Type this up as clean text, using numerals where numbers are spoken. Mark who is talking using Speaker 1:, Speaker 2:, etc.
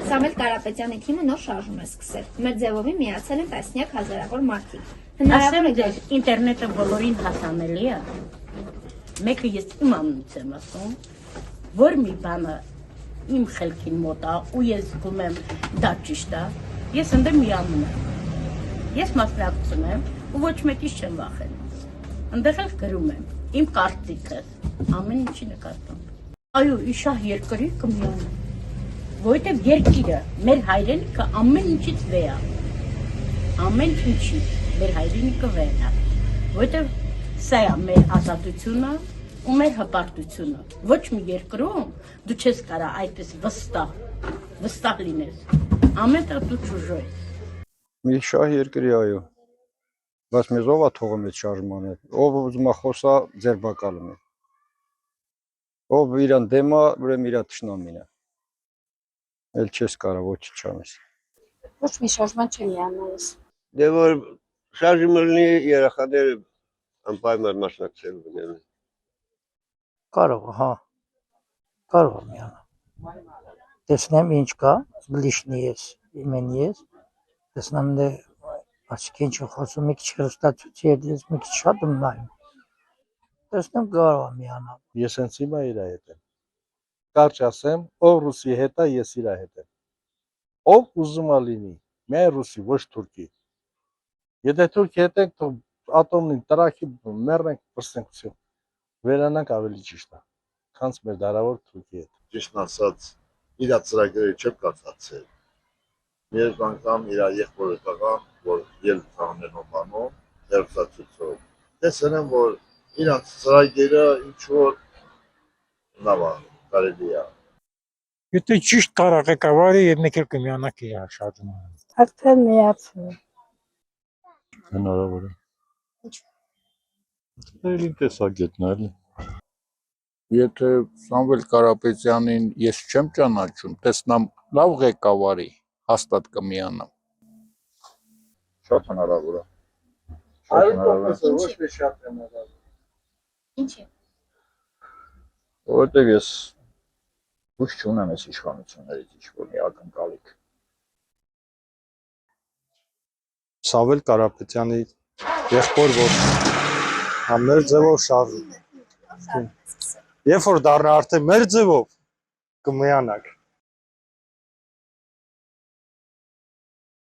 Speaker 1: Սամվել Կարապետյանի թիմը նոր շարժում է սկսել։ Մեր ձևովին միացել են տասնյակ հազարավոր մարդիկ։
Speaker 2: Ասեմ ձեզ, ինտերնետը բոլորին հասանելի է։ Մեկը ես իմ անունից եմ ասում, որ մի բանը իմ խելքին մոտ է ու ես զգում եմ դա ճիշտ է, ես ընդ միանում եմ։ Ես մասնակցում եմ ու ոչ մեկից չեմ վախենում։ Ընդեղ էլ գրում եմ իմ կարծիքը, ամեն ինչի նկատմամբ։ Այո, իշահ երկրի կմիանում։ Որովհետև երկիրը, մեր հայրենիքը ամեն ինչից վեր է։ Ամեն ինչից մեր հայրենիքը վեր է։ Որովհետև սա է մեր ազատությունը ու մեր հպարտությունը։ Ոչ մի երկրում դու չես կարա այդպես վստահ լինես։ Ամեն տեղ դու ճուժո ես։
Speaker 3: Մի շահ երկրի այո։ Բայց մեզ ով է թողում այդ շարժմանը։ Ով ուզում է խոսա ձերբակալում է։ Ով իրան դեմ է, ուրեմն իր թշնամին է։ Էլ չես կարա ոչինչ չանես։
Speaker 4: Ոչ մի շարժման չեմ միանալիս։
Speaker 5: Դե որ շարժումը լինի երեխաները անպայման մասնակցելու լինեն։
Speaker 6: Կարող, հա։ Կարող եմ միանալ։ Տեսնեմ ինչ կա, լիշնի ես, իմենի ես։ Տեսնեմ դե ասիք ինչ խոսում, մի քիչ հրստացուցի հետ ես մի քիչ շատ եմ նայում։ Տեսնեմ կարող եմ միանալ։
Speaker 7: Ես հենց հիմա իր հետ եմ։ Կարճ ասեմ, ով ռուսի հետ է, ես իր հետ եմ։ Ով ուզում է լինի, միայն ռուսի, ոչ թուրքի։ Եթե թուրքի հետ ենք, թող ատոմին տրախի մեռնենք, պրսենք всё։ Վերանանք ավելի ճիշտ է, քան մեր դարավոր թուրքի հետ։
Speaker 5: Ճիշտ ասած, իր ծրագրերը չեմ կարծացել։ Երբ անգամ իր եղբորը տղան, որ ելք տանելով բանում, դերսացուցով։ Տեսնեմ, որ իրանց ծրագրերը ինչ որ լավ է, կարելի է։
Speaker 8: Եթե ճիշտ կարա ղեկավարի եւ մեկ էլ կմիանաք իր շարժմանը։
Speaker 4: Արդեն միացել։
Speaker 3: Հնարավոր է։ Էլի տեսակետն էլի։
Speaker 9: Եթե Սամվել Կարապետյանին ես չեմ ճանաչում, տեսնամ լավ ղեկավարի, հաստատ կմիանամ։
Speaker 5: Շատ հնարավոր է։
Speaker 7: Այո, ոչ մի շատ հնարավոր։
Speaker 4: Ինչ է։
Speaker 5: Որտեղ ես ուշ չունեմ այս իշխանություններից ինչ-որ մի ակնկալիք։
Speaker 10: Սամվել Կարապետյանի եղբոր որ մեր ձևով շարժում։ Երբ որ դառնա արդեն մեր ձևով կմիանանք։